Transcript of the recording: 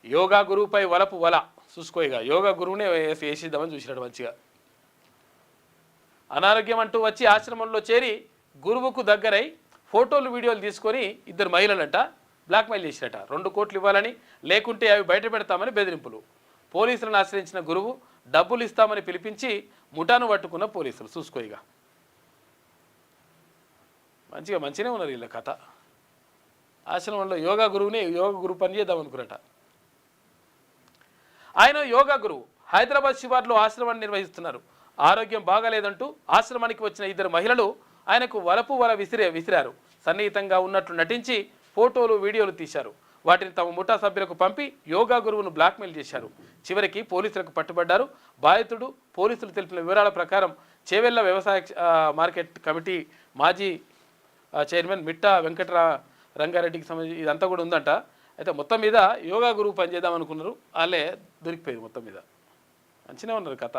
యోగా గురువుపై వలపు వల చూసుకోయిగా యోగా గురువునే వేసిద్దామని చూసినాడు మంచిగా. అనారోగ్యం అంటూ వచ్చి ఆశ్రమంలో చేరి గురువుకు దగ్గరై ఫోటోలు వీడియోలు తీసుకొని ఇద్దరు మహిళలంట బ్లాక్మెయిల్ చేసినట. 2 కోట్లు ఇవ్వాలని లేకుంటే అవి బయట పెడతామని బెదిరింపులు. పోలీసులను ఆశ్రయించిన గురువు డబ్బులు ఇస్తామని పిలిపించి ముఠాను పట్టుకున్న పోలీసులు. చూసుకోయిగా మంచిగానే ఉన్నారు వీళ్ళ కథ. ఆశ్రమంలో యోగా గురువు పని చేద్దాం అనుకున్నట. ఆయన యోగా గురువు హైదరాబాద్ శివార్లో ఆశ్రమాన్ని నిర్వహిస్తున్నారు. ఆరోగ్యం బాగాలేదంటూ ఆశ్రమానికి వచ్చిన ఇద్దరు మహిళలు ఆయనకు వలపు వల విసిరారు. సన్నిహితంగా ఉన్నట్లు నటించి ఫోటోలు వీడియోలు తీశారు. వాటిని తమ ముఠా సభ్యులకు పంపి యోగా గురువును బ్లాక్మెయిల్ చేశారు. చివరికి పోలీసులకు పట్టుబడ్డారు. బాధితుడు పోలీసులు తెలిపిన వివరాల ప్రకారం చేవెళ్ల వ్యవసాయ మార్కెట్ కమిటీ మాజీ చైర్మన్ మిట్టా వెంకటరంగారెడ్డికి సంబంధించి ఇదంతా కూడా ఉందంట. అయితే మొత్తం మీద యోగా గురువు పనిచేద్దాం అనుకున్నారు. వాళ్ళే దొరికిపోయింది. మొత్తం మీద మంచిగా ఉన్నారు కథ.